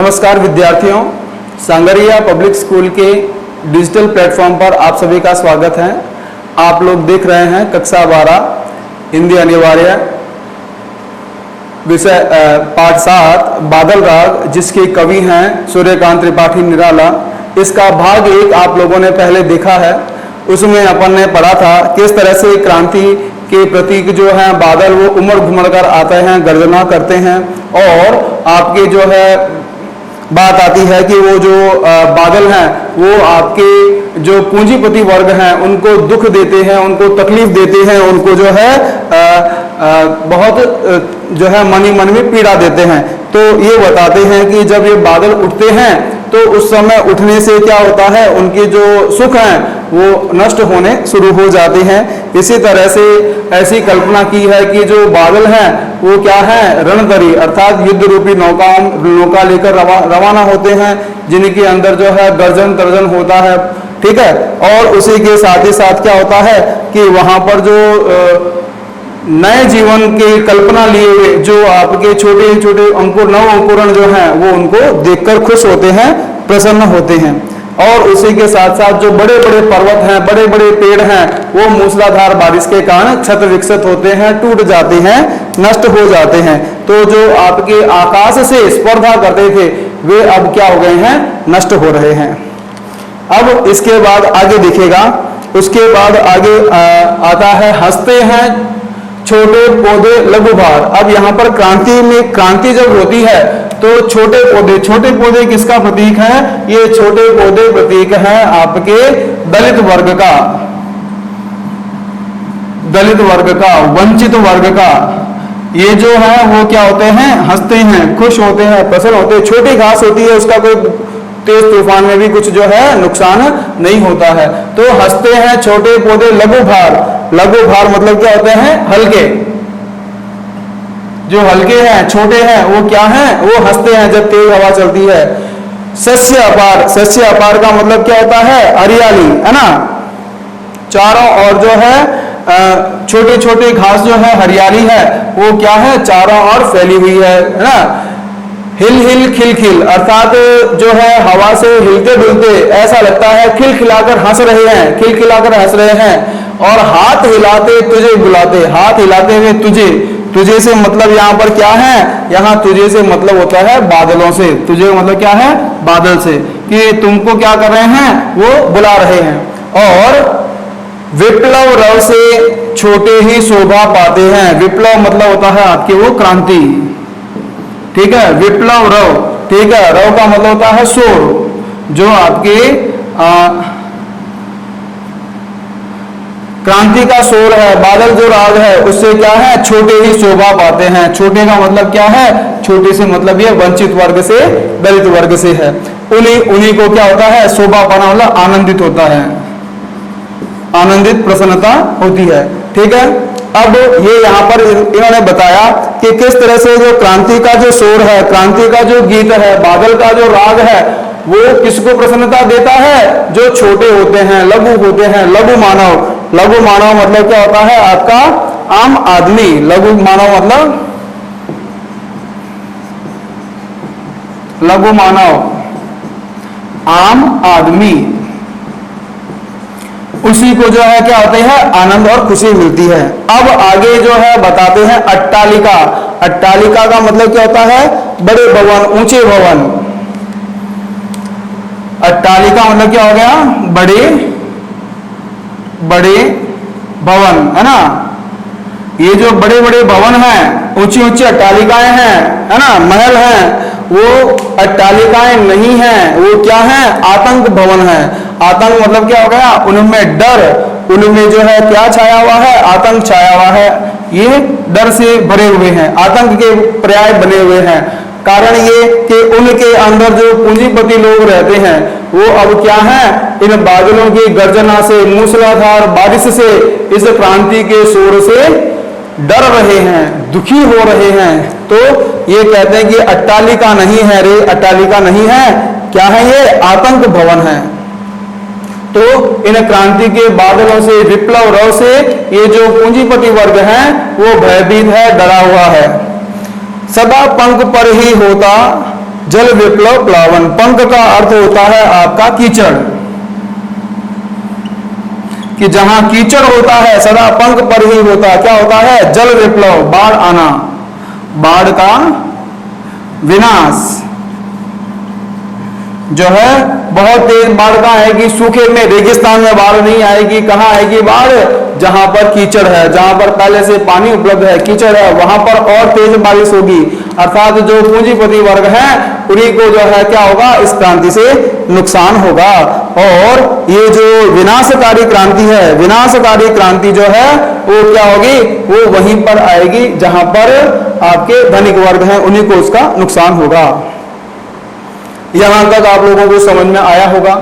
नमस्कार विद्यार्थियों, sangria public school के डिजिटल प्लेटफॉर्म पर आप सभी का स्वागत है। आप लोग देख रहे हैं कक्षा 12 हिंदी अनिवार्य विषय पाठ 7 बादल राग, जिसके कवि हैं सूर्यकांत त्रिपाठी निराला। इसका भाग 1 आप लोगों ने पहले देखा है। उसमें अपन ने पढ़ा था किस तरह से क्रांति के प्रतीक जो हैं बादल वो उमड़ घुमड़ कर आते हैं, गर्जना करते हैं, और आपके जो है बात आती है कि वो जो बादल हैं वो आपके जो पूंजीपति वर्ग हैं उनको दुख देते हैं, उनको तकलीफ देते हैं, उनको जो है बहुत जो है मन में पीड़ा देते हैं। तो ये बताते हैं कि जब ये बादल उठते हैं तो उस समय उठने से क्या होता है, उनके जो सुख हैं वो नष्ट होने शुरू हो जाते हैं। इसी तरह से ऐसी कल्पना की है कि जो बादल हैं वो क्या है, रणतरी अर्थात युद्ध रूपी नौका लेकर रवाना होते हैं, जिनके अंदर जो है गर्जन तर्जन होता है, ठीक है। और उसी के साथ ही साथ क्या होता है कि वहां पर जो नए जीवन की कल्पना लिए हुए जो आपके छोटे छोटे अंकुर नव अंकुरण जो हैं वो उनको देखकर खुश होते हैं, प्रसन्न होते हैं। और उसी के साथ साथ जो बड़े बड़े पर्वत हैं, बड़े बड़े पेड़ हैं, वो मूसलाधार बारिश के कारण क्षत विक्षत होते हैं, टूट जाते हैं, नष्ट हो जाते हैं। तो जो आपके आकाश से स्पर्धा करते थे वे अब क्या हो गए हैं, नष्ट हो रहे हैं। अब इसके बाद आगे दिखेगा, उसके बाद आगे आता है हंसते हैं छोटे पौधे लघु भार। अब यहाँ पर क्रांति जब होती है तो छोटे पौधे किसका प्रतीक है, ये छोटे पौधे प्रतीक है आपके दलित वर्ग का, वंचित वर्ग का। ये जो है वो क्या होते हैं, हंसते हैं, खुश होते हैं, प्रसन्न होते हैं। छोटी घास होती है, उसका कोई तेज तूफान में भी कुछ जो है नुकसान नहीं होता है। तो हंसते हैं छोटे पौधे लघु भार मतलब क्या होते हैं, हल्के। जो हल्के हैं, छोटे हैं, वो क्या हैं, वो हंसते हैं जब तेज हवा चलती है। शस्य अपार का मतलब क्या होता है, हरियाली, है ना। चारों ओर जो है छोटे छोटे घास जो है, हरियाली है, वो क्या है, चारों ओर फैली हुई है ना। हिल खिल अर्थात जो है हवा से हिलते डुलते ऐसा लगता है, खिलखिलाकर हंस रहे हैं। और हाथ हिलाते तुझे बुलाते, हाथ हिलाते हुए तुझे से मतलब यहाँ पर क्या है, यहाँ तुझे से मतलब होता है बादलों से। तुझे मतलब क्या है, बादल से, कि तुमको क्या कर रहे हैं, वो बुला रहे हैं। और विप्लव रव से छोटे ही शोभा पाते हैं। विप्लव मतलब होता है आपके वो क्रांति, ठीक है। विप्लव रव, ठीक है, रव का मतलब होता है शोर। जो आपके क्रांति का शोर है, बादल जो राग है, उससे क्या है, छोटे ही शोभा पाते हैं। छोटे का मतलब क्या है, छोटे से मतलब ये वंचित वर्ग से, दलित वर्ग से है। उन्हीं को क्या होता है, शोभा पाना मतलब आनंदित होता है, आनंदित प्रसन्नता होती है, ठीक है। अब ये यहाँ पर इन्होंने बताया कि किस तरह से जो क्रांति का जो शोर है, क्रांति का जो गीत है, बादल का जो राग है, वो किसको प्रसन्नता देता है, जो छोटे होते हैं, लघु होते हैं। लघु मानव मतलब क्या होता है, आपका आम आदमी। लघु मानव मतलब आम आदमी, उसी को जो है क्या होते हैं, आनंद और खुशी मिलती है। अब आगे जो है बताते हैं अट्टालिका। अट्टालिका का मतलब क्या होता है, बड़े भवन, ऊंचे भवन। अट्टालिका मतलब क्या हो गया, बड़े भवन, है ना। ये जो बड़े बड़े भवन हैं, ऊंची ऊंची अट्टालिकाएं हैं, है ना, महल हैं, वो अट्टालिकाएं नहीं हैं, वो क्या है, आतंक भवन है। आतंक मतलब क्या हो गया, उनमें डर, उनमें जो है क्या छाया हुआ है, आतंक छाया हुआ है। ये डर से भरे हुए हैं, आतंक के पर्याय बने हुए हैं। कारण ये कि उनके अंदर जो पूंजीपति लोग रहते हैं वो अब क्या है, इन बादलों की गर्जना से, मूसलाधार बारिश से, इस क्रांति के शोर से डर रहे हैं, दुखी हो रहे हैं। तो ये कहते हैं कि अट्टालिका नहीं है रे, अट्टालिका नहीं है, क्या है ये, आतंक भवन है। तो इन क्रांति के बादलों से, विप्लव रव से ये जो पूंजीपति वर्ग है वो भयभीत है, डरा हुआ है। सदा पंख पर ही होता जल विप्लव प्लावन। पंक का अर्थ होता है आपका कीचड़, कि जहां कीचड़ होता है सदा पंख पर ही होता है, क्या होता है? जल विप्लव, बाढ़ आना, बाढ़ का विनाश जो है। बहुत तेज बाढ़ का है कि सूखे में, रेगिस्तान में बाढ़ नहीं आएगी। कहां आएगी बाढ़? जहां पर कीचड़ है, जहां पर पहले से पानी उपलब्ध है, कीचड़ है, वहां पर और तेज बारिश होगी। अर्थात जो पूंजीपति वर्ग है उन्हीं को जो है क्या होगा? इस क्रांति से नुकसान होगा। और ये जो विनाशकारी क्रांति है, विनाशकारी क्रांति जो है वो क्या होगी? वो वहीं पर आएगी जहां पर आपके धनिक वर्ग हैं, उन्हीं को उसका नुकसान होगा। यहां तक आप लोगों को समझ में आया होगा।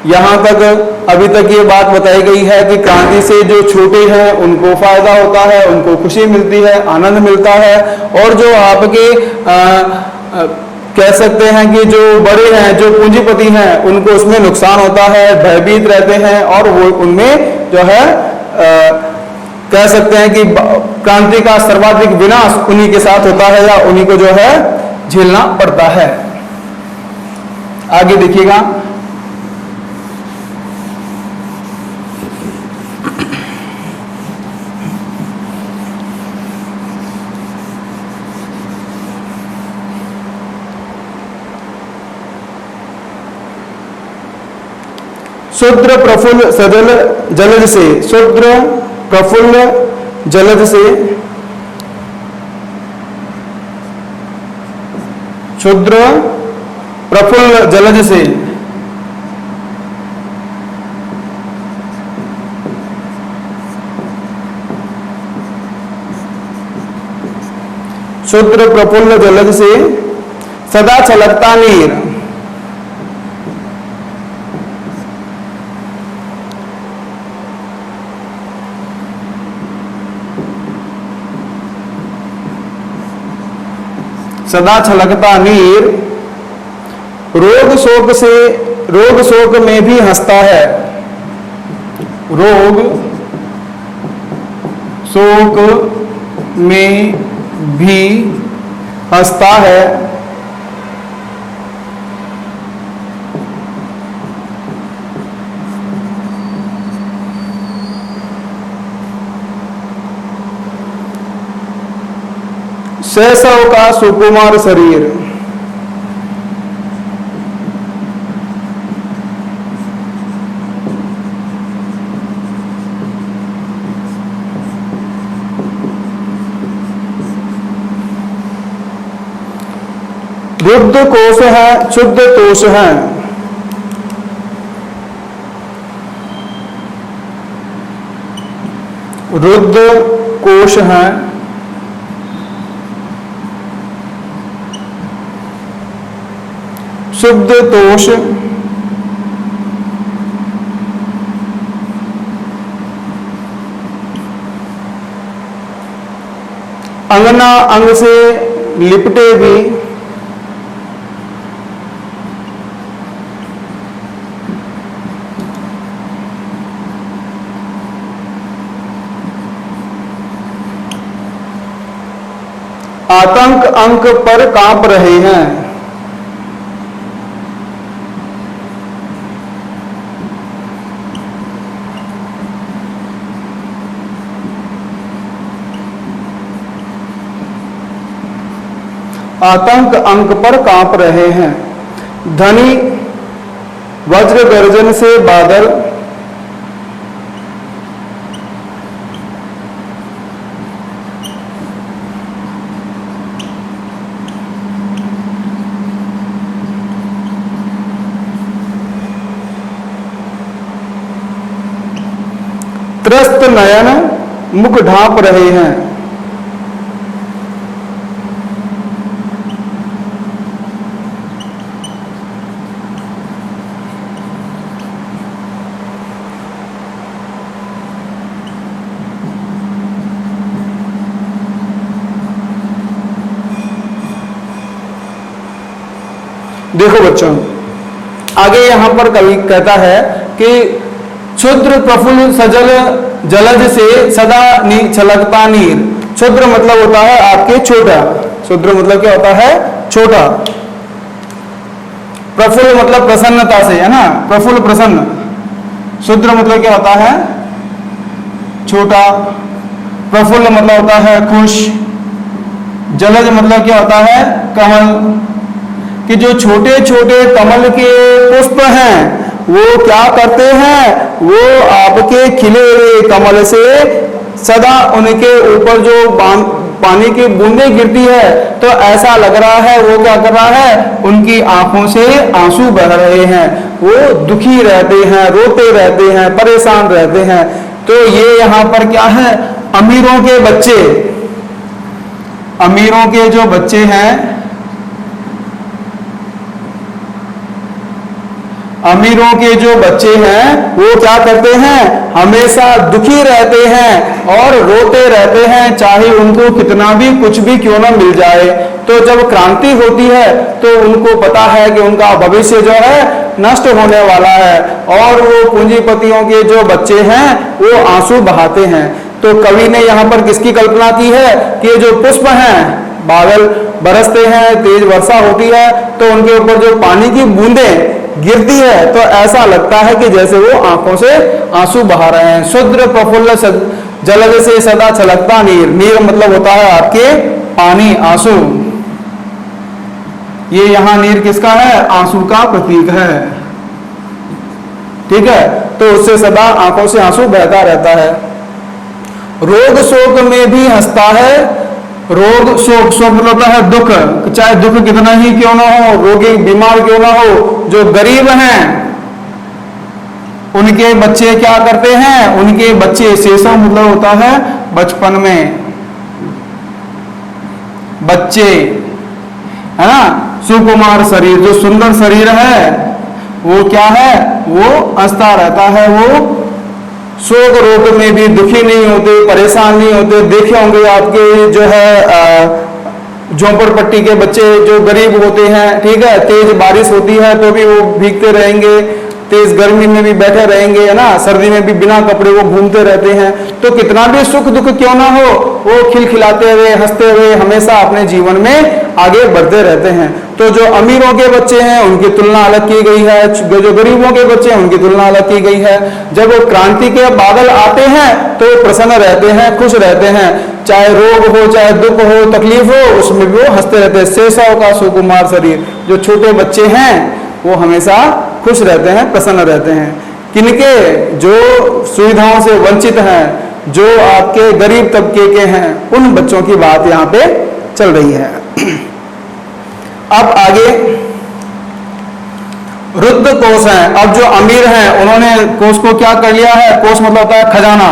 यहां तक अभी तक ये बात बताई गई है कि क्रांति से जो छोटे हैं उनको फायदा होता है, उनको खुशी मिलती है, आनंद मिलता है, और जो आपके कह सकते हैं कि जो बड़े हैं, जो पूंजीपति हैं, उनको उसमें नुकसान होता है, भयभीत रहते हैं, और वो उनमें जो है कह सकते हैं कि क्रांति का सर्वाधिक विनाश उन्हीं के साथ होता है, या उन्हीं को जो है झेलना पड़ता है। आगे देखिएगा, शुद्र प्रफुल्ल सजल जलद से, शुद्र प्रफुल्ल जलद से, शुद्र प्रफुल्ल जलद से, शुद्र प्रफुल्ल जलद से सदा छलकता नीर, सदा छलकता नीर रोग शोक से, रोग शोक में भी हंसता है, रोग शोक में भी हंसता है। शैशव का सुकुमार शरीर, रुद्ध कोश है, शुद्ध तोष है, रुद्ध कोश है, शुद्ध तोष, अंगना अंग से लिपटे भी, आतंक अंक पर कांप रहे हैं, आतंक अंक पर कांप रहे हैं। धनी वज्र गर्जन से बादल, त्रस्त नयन मुख ढांप रहे हैं, देखो बच्चों, आगे यहां पर कवि कहता है कि क्षुद्र प्रफुल्ल सजल जलज से सदा छलकता नीर। क्षुद्र मतलब होता है आपके छोटा, क्षुद्र मतलब क्या होता है? छोटा। प्रफुल्ल मतलब प्रसन्नता से, है ना, प्रफुल्ल प्रसन्न। शुद्र मतलब क्या होता है, छोटा। प्रफुल्ल मतलब होता है खुश। जलज मतलब क्या होता है, कमल। कि जो छोटे छोटे कमल के पुष्प हैं वो क्या करते हैं, वो आपके खिले हुए कमल से सदा उनके ऊपर जो पानी की बूंदें गिरती है तो ऐसा लग रहा है वो क्या कर रहा है, उनकी आंखों से आंसू बह रहे हैं, वो दुखी रहते हैं, रोते रहते हैं, परेशान रहते हैं। तो ये यहाँ पर क्या है, अमीरों के बच्चे, अमीरों के जो बच्चे हैं, अमीरों के जो बच्चे हैं वो क्या करते हैं, हमेशा दुखी रहते हैं और रोते रहते हैं, चाहे उनको कितना भी कुछ भी क्यों ना मिल जाए। तो जब क्रांति होती है तो उनको पता है कि उनका भविष्य जो है नष्ट होने वाला है और वो पूंजीपतियों के जो बच्चे हैं वो आंसू बहाते हैं। तो कवि ने यहाँ पर किसकी कल्पना की है कि जो पुष्प हैं, बादल बरसते हैं, तेज वर्षा होती है तो उनके ऊपर जो पानी की बूंदें गिरती है तो ऐसा लगता है कि जैसे वो आंखों से आंसू बहा रहे हैं। शुद्र प्रफुल्ल जलज से सदा छलकता नीर। नीर मतलब होता है आपके पानी, आंसू। ये यहां नीर किसका है, आंसू का प्रतीक है, ठीक है। तो उससे सदा आंखों से आंसू बहता रहता है। रोग शोक में भी हंसता है। रोग शोक, शोक मतलब होता है दुख, चाहे दुख कितना ही क्यों ना हो, रोगी बीमार क्यों ना हो, जो गरीब हैं उनके बच्चे क्या करते हैं, उनके बच्चे, शेषम मतलब होता है बचपन में बच्चे, है ना। सुकुमार शरीर, जो सुंदर शरीर है वो क्या है, वो हंसता रहता है, वो शोक रोग में भी दुखी नहीं होते, परेशान नहीं होते। देखे होंगे आपके जो है झोंपड़पट्टी के बच्चे जो गरीब होते हैं, ठीक है, तेज बारिश होती है तो भी वो भीगते रहेंगे, तेज गर्मी में भी बैठे रहेंगे, है ना, सर्दी में भी बिना कपड़े वो घूमते रहते हैं। तो कितना भी सुख दुख क्यों ना हो, वो खिलखिलाते हुए, हंसते हुए हमेशा अपने जीवन में आगे बढ़ते रहते हैं। तो जो अमीरों के बच्चे हैं उनकी तुलना अलग की गई है, जो गरीबों के बच्चे हैं उनकी तुलना अलग की गई है। जब वो क्रांति के बादल आते हैं तो वो प्रसन्न रहते हैं, खुश रहते हैं, चाहे रोग हो, चाहे दुख हो, तकलीफ हो, उसमें भी वो हंसते रहते हैं। शेषव का सुकुमार शरीर, जो छोटे बच्चे हैं वो हमेशा खुश रहते हैं, प्रसन्न रहते हैं। किनके, जो सुविधाओं से वंचित हैं, जो आपके गरीब तबके के हैं, उन बच्चों की बात यहाँ पे चल रही है। अब आगे रुद्ध कोष है। अब जो अमीर हैं उन्होंने कोष को क्या कर लिया है, कोष मतलब होता है खजाना।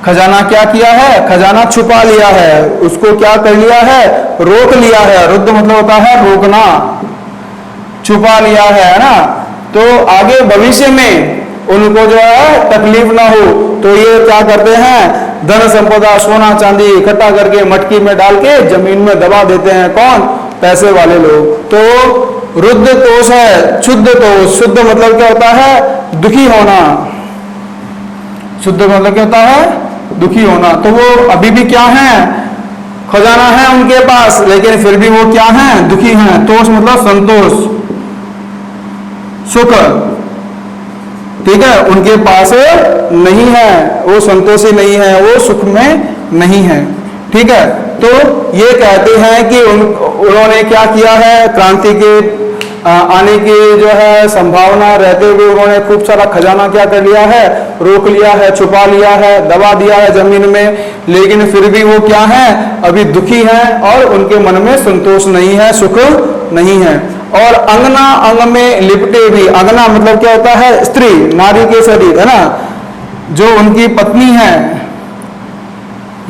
खजाना क्या किया है, खजाना छुपा लिया है, उसको क्या कर लिया है, रोक लिया है। रुद्ध मतलब होता है रोकना, छुपा लिया है ना। तो आगे भविष्य में उनको जो है तकलीफ ना हो तो ये क्या करते हैं, धन संपदा सोना चांदी इकट्ठा करके मटकी में डाल के जमीन में दबा देते हैं। कौन, पैसे वाले लोग। तो रुद्ध कोष है, शुद्ध कोष। शुद्ध मतलब क्या होता है, दुखी होना। शुद्ध मतलब क्या होता है, दुखी होना। तो वो अभी भी क्या है, खजाना है उनके पास, लेकिन फिर भी वो क्या है, दुखी हैं। तोष मतलब संतोष, सुख, ठीक है, उनके पास नहीं है, वो संतोषी नहीं है, वो सुख में नहीं है, ठीक है। तो ये कहते हैं कि उन्होंने क्या किया है, क्रांति के आने की जो है संभावना रहते हुए उन्होंने खूब सारा खजाना क्या कर लिया है, रोक लिया है, छुपा लिया है, दबा दिया है जमीन में। लेकिन फिर भी वो क्या है, अभी दुखी हैं और उनके मन में संतोष नहीं है, सुख नहीं है। और अंगना, अंग में लिपटे भी। अंगना मतलब क्या होता है, स्त्री, नारी के शरीर, है ना, जो उनकी पत्नी है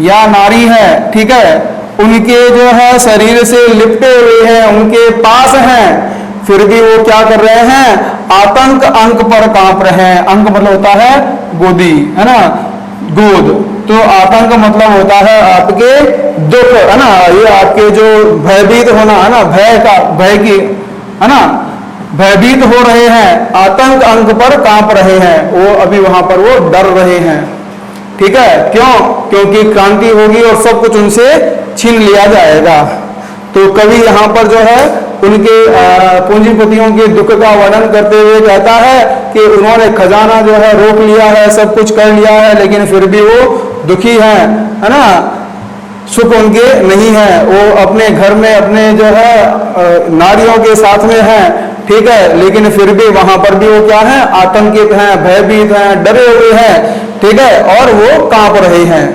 या नारी है, ठीक है, उनके जो है शरीर से लिपटे हुए हैं, उनके पास हैं, फिर भी वो क्या कर रहे हैं, आतंक अंक पर कांप रहे हैं। अंक मतलब होता है गोदी, है ना, गोद। तो आतंक मतलब होता है आपके दुख, है ना, ये आपके जो भयभीत होना, है ना, भय का, भय की, है ना, भयभीत हो रहे हैं, आतंक अंक पर कांप रहे हैं, वो अभी वहां पर वो डर रहे हैं, ठीक है। क्यों, क्योंकि क्रांति होगी और सब कुछ उनसे छीन लिया जाएगा। तो कवि यहाँ पर जो है उनके पूंजीपतियों के दुख का वर्णन करते हुए कहता है कि उन्होंने खजाना जो है रोक लिया है, सब कुछ कर लिया है, लेकिन फिर भी वो दुखी है ना, सुख उनके नहीं है, वो अपने घर में अपने जो है नारियों के साथ में है, ठीक है, लेकिन फिर भी वहां पर भी वो क्या है, आतंकित हैं, भयभीत हैं, डरे हुए हैं, ठीक है, और वो कांप रहे हैं।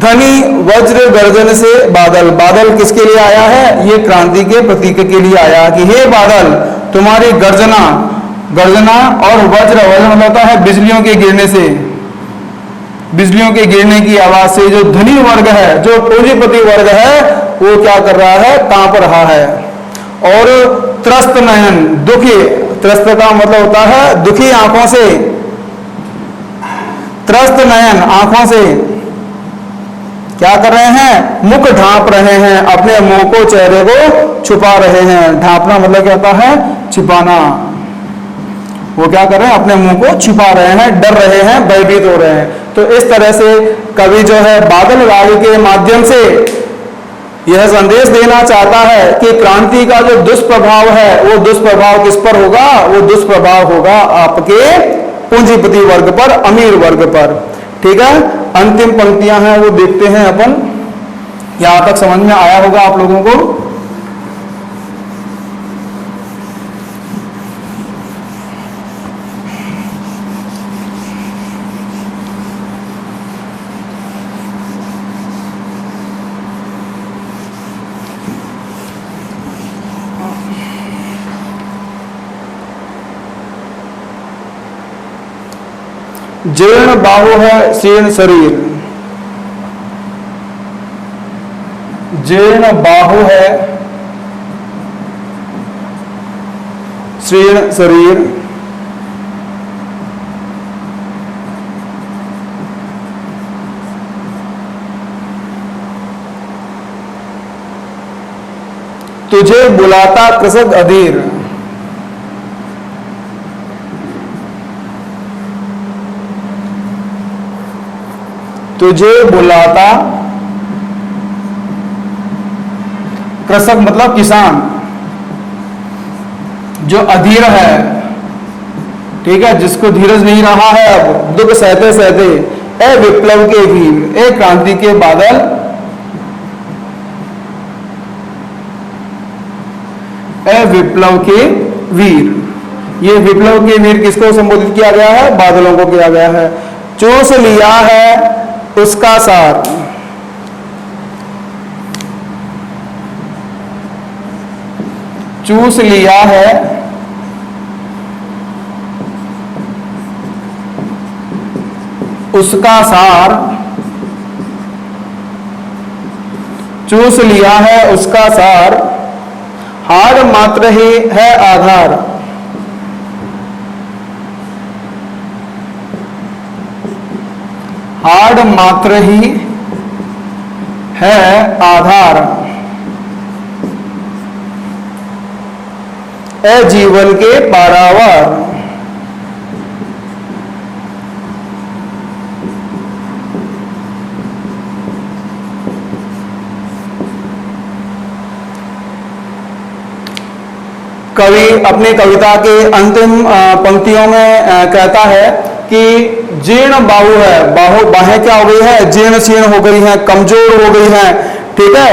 धनी वज्र गर्जन से बादल, बादल किसके लिए आया है, ये क्रांति के प्रतीक के लिए आया कि हे बादल तुम्हारी गर्जना, गर्जना और वज्र, वज्र मतलब होता है बिजलियों के गिरने से, बिजलियों के गिरने की आवाज से जो धनी वर्ग है, जो पूंजीपति वर्ग है, वो क्या कर रहा है, कांप रहा है। और त्रस्त नयन, दुखी, त्रस्त का मतलब होता है दुखी आंखों से, त्रस्त नयन आंखों से क्या कर रहे हैं, मुख ढांप रहे हैं, अपने मुंह को, चेहरे को छुपा रहे हैं। ढांपना मतलब क्या होता है, छिपाना। वो क्या कर रहे हैं, अपने मुंह को छिपा रहे हैं, डर रहे हैं, भयभीत हो रहे हैं। तो इस तरह से कवि जो है बादल राग के माध्यम से यह संदेश देना चाहता है कि क्रांति का जो दुष्प्रभाव है, वो दुष्प्रभाव किस पर होगा, वो दुष्प्रभाव होगा आपके पूंजीपति वर्ग पर, अमीर वर्ग पर, ठीक है। अंतिम पंक्तियां हैं वो देखते हैं अपन, यहां तक समझ में आया होगा आप लोगों को। जीर्ण बाहु है, शीर्ण शरीर, जीर्ण बाहु है, शीर्ण शरीर, तुझे बुलाता कृषक अधीर, तुझे बुलाता कृषक मतलब किसान, जो अधीर है, ठीक है, जिसको धीरज नहीं रहा है, अब दुख सहते सहते, ए विप्लव के वीर, ए क्रांति के बादल, ए विप्लव के वीर। ये विप्लव के वीर किसको संबोधित किया गया है, बादलों को किया गया है। चूस लिया है उसका सार, चूस लिया है उसका सार, चूस लिया है उसका सार, हार मात्र ही है आधार, हार्ड मात्र ही है आधार, ए जीवन के पारावार। कवि अपनी कविता के अंतिम पंक्तियों में कहता है कि जीर्ण बाहु है, बाहु बाहें क्या हो गई है, जीर्ण शीर्ण हो गई हैं, कमजोर हो गई हैं, ठीक है,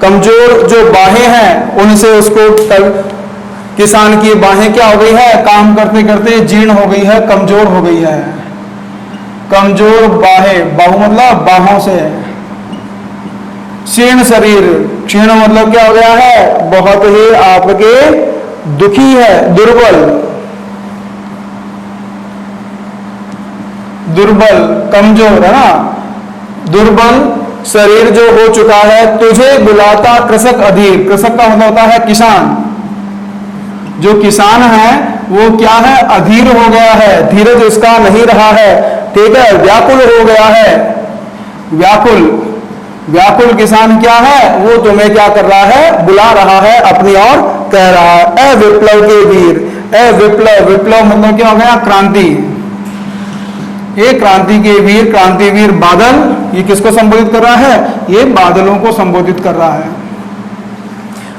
कमजोर जो बाहें हैं उनसे उसको किसान की बाहें क्या हो गई है, काम करते करते जीर्ण हो गई है, कमजोर हो गई है, कमजोर बाहें, बाहु मतलब बाहों से, शीर्ण शरीर, क्षीण मतलब क्या हो गया है, बहुत ही आपके दुखी है, दुर्बल, दुर्बल, कमजोर है ना, दुर्बल शरीर जो हो चुका है। तुझे बुलाता कृषक अधीर, कृषक का मतलब होता है किसान, जो किसान है वो क्या है, अधीर हो गया है, धीरज उसका नहीं रहा है, ठीक है, व्याकुल हो गया है, व्याकुल, व्याकुल किसान क्या है, वो तुम्हें क्या कर रहा है, बुला रहा है अपनी ओर, कह रहा है ए विप्लव के वीर, ए विप्लव, विप्लव मतलब क्या हो गया, क्रांति, ये क्रांति के वीर, क्रांतिवीर बादल, ये किसको संबोधित कर रहा है, ये बादलों को संबोधित कर रहा है।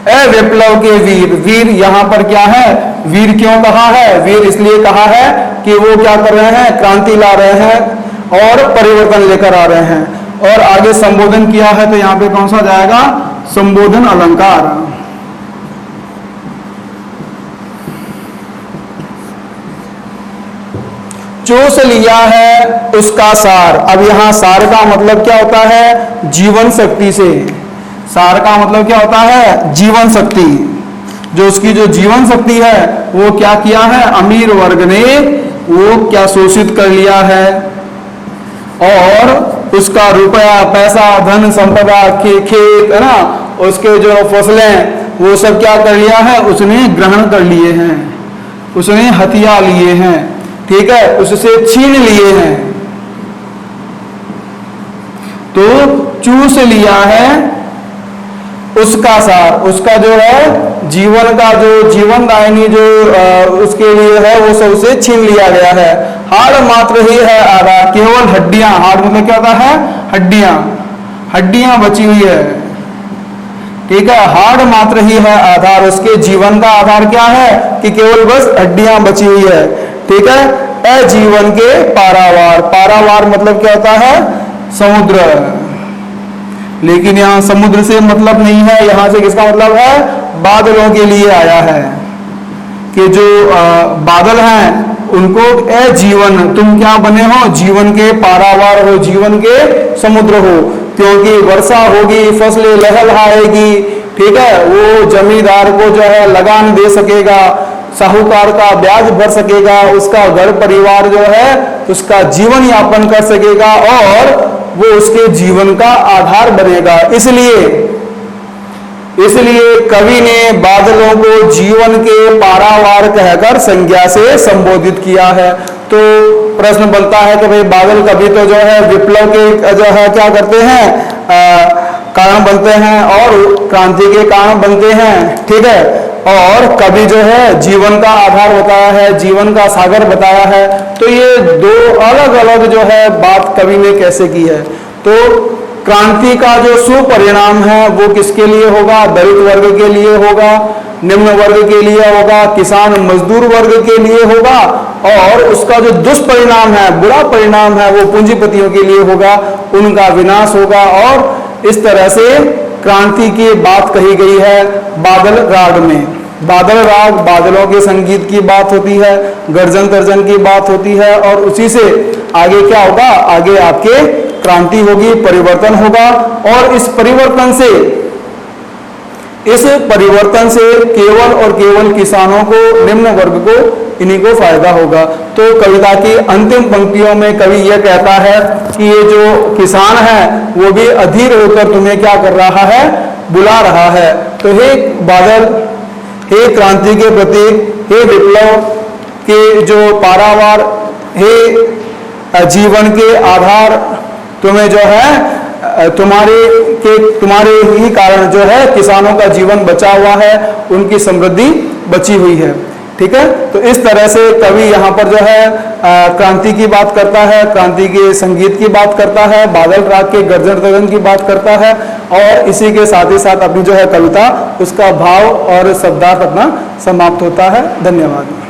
ए विप्लव के वीर। वीर यहाँ पर क्या है, वीर क्यों कहा है, वीर इसलिए कहा है कि वो क्या कर रहे हैं, क्रांति ला रहे हैं और परिवर्तन लेकर आ रहे हैं। और आगे संबोधन किया है तो यहाँ पे कौन सा जाएगा, संबोधन अलंकार। चूस लिया है उसका सार। अब यहां सार का मतलब क्या होता है, जीवन शक्ति से। सार का मतलब क्या होता है, जीवन शक्ति। जो उसकी जो जीवन शक्ति है वो क्या किया है, अमीर वर्ग ने वो क्या शोषित कर लिया है, और उसका रुपया पैसा धन संपदा खेत है ना, उसके जो फसलें वो सब क्या कर लिया है, उसने ग्रहण कर लिए हैं, उसने हथिया लिए हैं, ठीक है, उससे छीन लिए हैं। तो चूस लिया है उसका सार, उसका जो है जीवन का जो जीवनदायिनी जो उसके लिए है वो सब उसे छीन लिया गया है। हाड़ मात्र ही है आधार, केवल हड्डियां, हाड़ मतलब क्या होता है, हड्डियां, हड्डियां बची हुई है, ठीक है, हाड़ मात्र ही है आधार। उसके जीवन का आधार क्या है कि केवल बस हड्डियां बची हुई है, ठीक है। अजीवन के पारावार, पारावार मतलब क्या होता है, समुद्र, लेकिन यहाँ समुद्र से मतलब नहीं है, यहां से किसका मतलब है, बादलों के लिए आया है कि जो बादल हैं उनको अजीवन, तुम क्या बने हो, जीवन के पारावार हो, जीवन के समुद्र हो, क्योंकि वर्षा होगी, फसलें लहलहाएगी, ठीक है, वो जमींदार को जो है लगान दे सकेगा, साहूकार का ब्याज भर सकेगा, उसका घर परिवार जो है उसका जीवन यापन कर सकेगा और वो उसके जीवन का आधार बनेगा। इसलिए कवि ने बादलों को जीवन के पारावार कहकर संज्ञा से संबोधित किया है। तो प्रश्न बनता है कि भाई बादल कभी तो जो है विप्लव के जो है क्या करते हैं, कारण बनते हैं और क्रांति के कारण बनते हैं, ठीक है, और कभी जो है जीवन का आधार बताया है, जीवन का सागर बताया है। तो ये दो अलग अलग जो है बात कवि ने कैसे की है। तो क्रांति का जो सुपरिणाम है वो किसके लिए होगा, दलित वर्ग के लिए होगा, निम्न वर्ग के लिए होगा, किसान मजदूर वर्ग के लिए होगा, और उसका जो दुष्परिणाम है, बुरा परिणाम है, वो पूंजीपतियों के लिए होगा, उनका विनाश होगा। और इस तरह से क्रांति की बात कही गई है बादल राग में। बादल राग, बादलों के संगीत की बात होती है, गर्जन तर्जन की बात होती है, और उसी से आगे क्या होगा, आगे आपके क्रांति होगी, परिवर्तन होगा। और इस परिवर्तन से केवल और केवल किसानों को, निम्न वर्ग को, इन्हीं को फायदा होगा। तो कविता की अंतिम पंक्तियों में कवि यह कहता है कि ये जो किसान है वो भी अधीर होकर तुम्हें क्या कर रहा है, बुला रहा है। तो हे बादल, हे क्रांति के प्रतीक, हे विप्लव के जो पारावार, हे जीवन के आधार, तुम्हें जो है तुम्हारे ही कारण जो है किसानों का जीवन बचा हुआ है, उनकी समृद्धि बची हुई है, ठीक है। तो इस तरह से कवि यहाँ पर जो है क्रांति की बात करता है, क्रांति के संगीत की बात करता है, बादल राग के गर्जन तर्जन की बात करता है, और इसी के साथ ही साथ अपनी जो है कविता, उसका भाव और शब्दार्थ अपना समाप्त होता है। धन्यवाद।